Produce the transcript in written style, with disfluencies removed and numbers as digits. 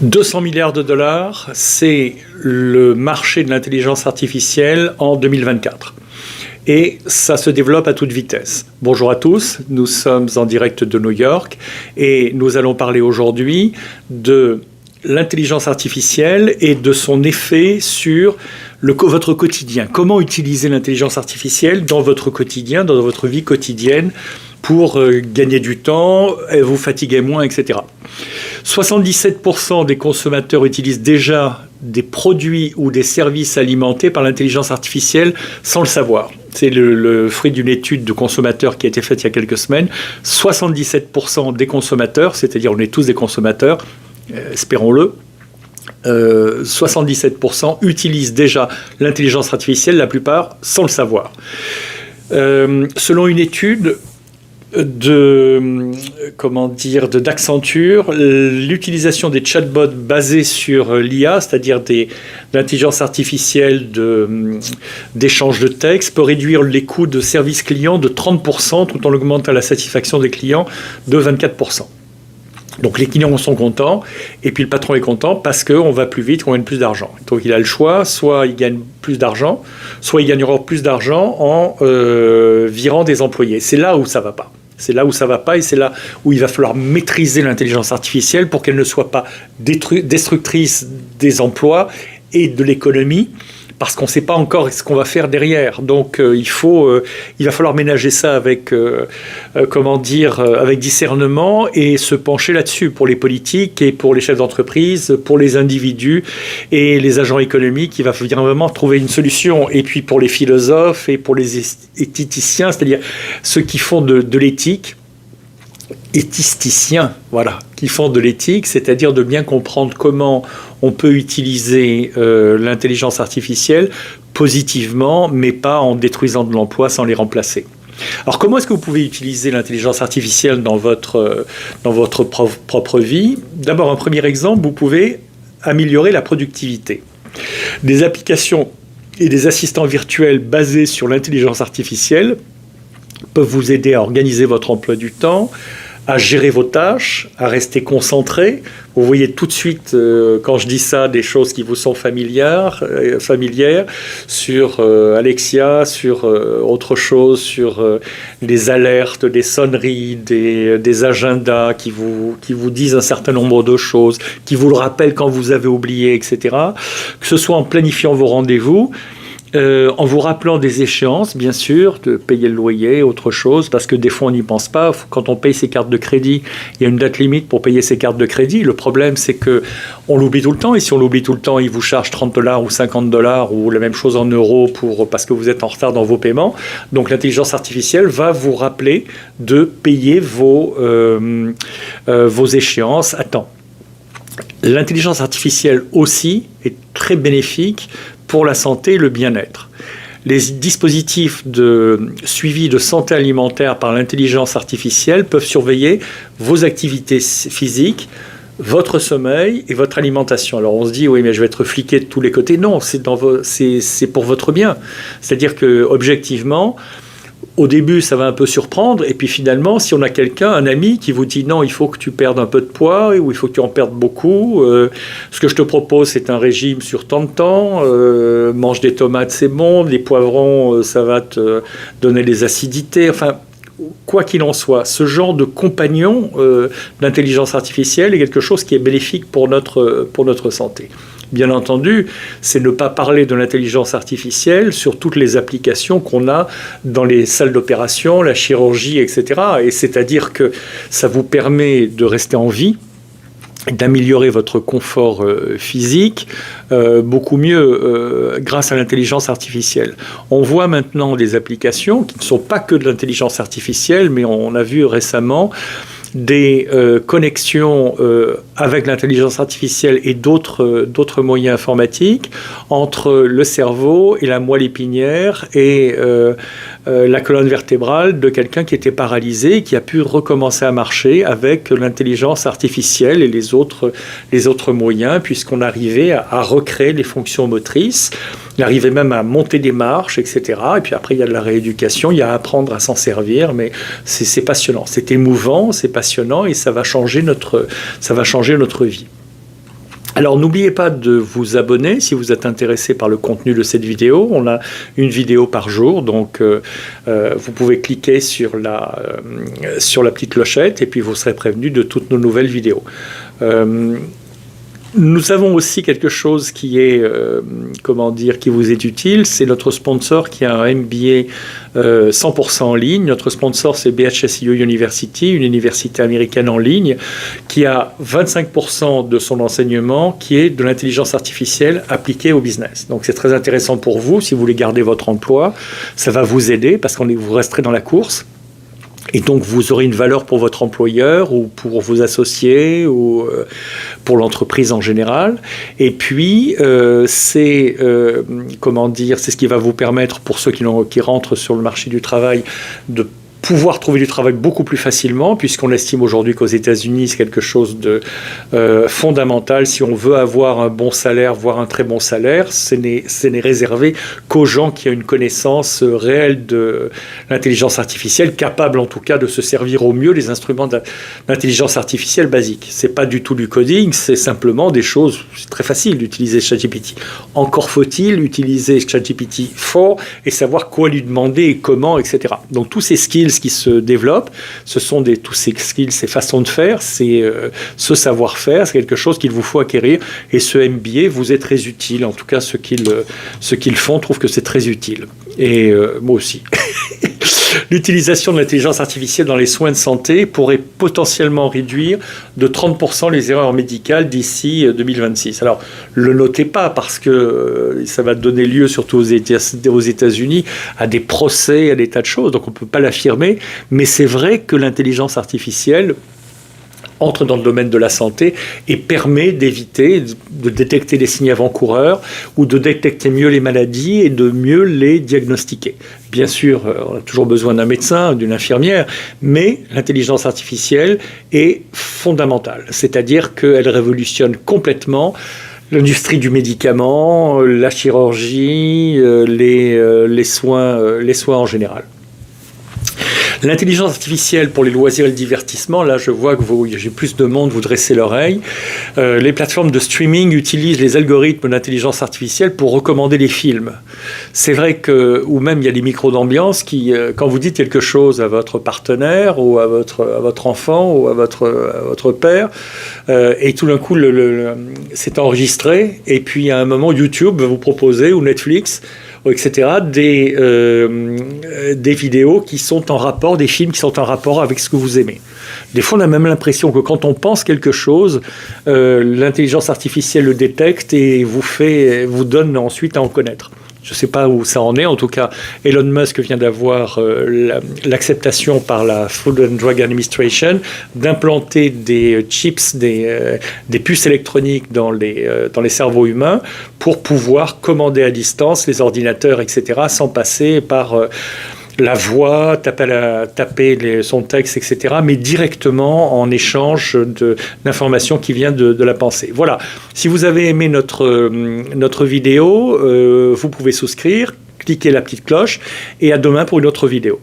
200 milliards de dollars, c'est le marché de l'intelligence artificielle en 2024. Et ça se développe à toute vitesse. Bonjour à tous, nous sommes en direct de New York et nous allons parler aujourd'hui de l'intelligence artificielle et de son effet sur votre quotidien. Comment utiliser l'intelligence artificielle dans votre quotidien, dans votre vie quotidienne pour gagner du temps, vous fatiguer moins, etc. 77% des consommateurs utilisent déjà des produits ou des services alimentés par l'intelligence artificielle sans le savoir. C'est le fruit d'une étude de consommateurs qui a été faite il y a quelques semaines. 77% des consommateurs, c'est-à-dire on est tous des consommateurs, espérons-le, 77% utilisent déjà l'intelligence artificielle, la plupart sans le savoir. Selon une étude d'Accenture, l'utilisation des chatbots basés sur l'IA, c'est-à-dire l'intelligence artificielle d'échange de texte, peut réduire les coûts de service client de 30% tout en augmentant la satisfaction des clients de 24%. Donc les clients sont contents et puis le patron est content parce qu'on va plus vite, qu'on gagne plus d'argent. Donc il a le choix, soit il gagne plus d'argent, soit il gagnera plus d'argent en virant des employés. C'est là où ça ne va pas. C'est là où ça ne va pas et c'est là où il va falloir maîtriser l'intelligence artificielle pour qu'elle ne soit pas destructrice des emplois et de l'économie, parce qu'on ne sait pas encore ce qu'on va faire derrière. Donc il va falloir ménager ça avec discernement et se pencher là-dessus pour les politiques et pour les chefs d'entreprise, pour les individus et les agents économiques. Il va vraiment trouver une solution. Et puis pour les philosophes et pour les éthiciens, c'est-à-dire ceux qui font de l'éthique, éthisticiens, voilà, qui font de l'éthique, c'est-à-dire de bien comprendre comment on peut utiliser l'intelligence artificielle positivement, mais pas en détruisant de l'emploi sans les remplacer. Alors comment est-ce que vous pouvez utiliser l'intelligence artificielle dans votre propre vie? D'abord, un premier exemple, vous pouvez améliorer la productivité. Des applications et des assistants virtuels basés sur l'intelligence artificielle peuvent vous aider à organiser votre emploi du temps, à gérer vos tâches, à rester concentré. Vous voyez tout de suite, quand je dis ça, des choses qui vous sont familières sur Alexia, sur autre chose, sur des alertes, des sonneries, des agendas qui vous disent un certain nombre de choses, qui vous le rappellent quand vous avez oublié, etc. Que ce soit en planifiant vos rendez-vous, en vous rappelant des échéances, bien sûr, de payer le loyer, autre chose, parce que des fois on n'y pense pas. Quand on paye ses cartes de crédit, il y a une date limite pour payer ses cartes de crédit. Le problème, c'est qu'on l'oublie tout le temps, et si on l'oublie tout le temps, il vous charge $30 ou $50 ou la même chose en euros parce que vous êtes en retard dans vos paiements. Donc l'intelligence artificielle va vous rappeler de payer vos échéances à temps. L'intelligence artificielle aussi est très bénéfique pour la santé et le bien-être. Les dispositifs de suivi de santé alimentaire par l'intelligence artificielle peuvent surveiller vos activités physiques, votre sommeil et votre alimentation. Alors on se dit, oui, mais je vais être fliqué de tous les côtés. Non, c'est pour votre bien. C'est-à-dire que objectivement, au début, ça va un peu surprendre, et puis finalement, si on a un ami qui vous dit non, il faut que tu perdes un peu de poids, ou il faut que tu en perdes beaucoup, ce que je te propose, c'est un régime sur tant de temps, mange des tomates, c'est bon, les poivrons, ça va te donner des acidités, enfin, quoi qu'il en soit, ce genre de compagnon d'intelligence artificielle est quelque chose qui est bénéfique pour notre santé. Bien entendu, c'est ne pas parler de l'intelligence artificielle sur toutes les applications qu'on a dans les salles d'opération, la chirurgie, etc. Et c'est-à-dire que ça vous permet de rester en vie, d'améliorer votre confort physique beaucoup mieux grâce à l'intelligence artificielle. On voit maintenant des applications qui ne sont pas que de l'intelligence artificielle, mais on a vu récemment des connexions avec l'intelligence artificielle et d'autres moyens informatiques entre le cerveau et la moelle épinière et la colonne vertébrale de quelqu'un qui était paralysé et qui a pu recommencer à marcher avec l'intelligence artificielle et les autres moyens, puisqu'on arrivait à recréer les fonctions motrices. Il arrivait même à monter des marches, etc. Et puis après, il y a de la rééducation, il y a à apprendre à s'en servir, mais c'est passionnant. C'est émouvant, c'est passionnant et ça va changer notre vie. Alors n'oubliez pas de vous abonner si vous êtes intéressé par le contenu de cette vidéo. On a une vidéo par jour, donc vous pouvez cliquer sur la petite clochette et puis vous serez prévenu de toutes nos nouvelles vidéos. Nous avons aussi quelque chose qui est, qui vous est utile. C'est notre sponsor qui a un MBA 100% en ligne. Notre sponsor, c'est BHSU University, une université américaine en ligne, qui a 25% de son enseignement qui est de l'intelligence artificielle appliquée au business. Donc c'est très intéressant pour vous si vous voulez garder votre emploi. Ça va vous aider parce que vous resterez dans la course. Et donc, vous aurez une valeur pour votre employeur ou pour vos associés ou pour l'entreprise en général. Et puis, c'est ce qui va vous permettre, pour ceux qui rentrent sur le marché du travail, de pouvoir trouver du travail beaucoup plus facilement, puisqu'on estime aujourd'hui qu'aux États-Unis, c'est quelque chose de fondamental. Si on veut avoir un bon salaire, voire un très bon salaire, ce n'est réservé qu'aux gens qui ont une connaissance réelle de l'intelligence artificielle, capable en tout cas de se servir au mieux des instruments d'intelligence artificielle basiques. C'est pas du tout du coding, c'est simplement des choses. C'est très facile d'utiliser ChatGPT. Encore faut-il utiliser ChatGPT 4 et savoir quoi lui demander et comment, etc. Donc tous ces skills qui se développent, ce sont tous ces skills, ces façons de faire, c'est ce savoir-faire, c'est quelque chose qu'il vous faut acquérir. Et ce MBA vous est très utile. En tout cas, ceux qui le font trouvent que c'est très utile. Et moi aussi. L'utilisation de l'intelligence artificielle dans les soins de santé pourrait potentiellement réduire de 30% les erreurs médicales d'ici 2026. Alors, le notez pas parce que ça va donner lieu, surtout aux États-Unis, à des procès, à des tas de choses. Donc, on ne peut pas l'affirmer. Mais c'est vrai que l'intelligence artificielle entre dans le domaine de la santé et permet d'éviter, de détecter les signes avant-coureurs ou de détecter mieux les maladies et de mieux les diagnostiquer. Bien sûr, on a toujours besoin d'un médecin, d'une infirmière, mais l'intelligence artificielle est fondamentale. C'est-à-dire qu'elle révolutionne complètement l'industrie du médicament, la chirurgie, les soins en général. L'intelligence artificielle pour les loisirs et le divertissement, là je vois que j'ai plus de monde, vous dressez l'oreille. Les plateformes de streaming utilisent les algorithmes d'intelligence artificielle pour recommander les films. C'est vrai que, ou même il y a des micros d'ambiance qui, quand vous dites quelque chose à votre partenaire ou à votre enfant ou à votre père, et tout d'un coup c'est enregistré, et puis à un moment YouTube va vous proposer, ou Netflix, etc., des vidéos qui sont en rapport, des films qui sont en rapport avec ce que vous aimez. Des fois, on a même l'impression que quand on pense quelque chose, l'intelligence artificielle le détecte et vous donne ensuite à en connaître. Je ne sais pas où ça en est. En tout cas, Elon Musk vient d'avoir l'acceptation par la Food and Drug Administration d'implanter des chips, des puces électroniques dans les cerveaux humains pour pouvoir commander à distance les ordinateurs, etc., sans passer par la voix, taper son texte, etc., mais directement en échange d'informations qui viennent de la pensée. Voilà. Si vous avez aimé notre vidéo, vous pouvez souscrire, cliquer la petite cloche, et à demain pour une autre vidéo.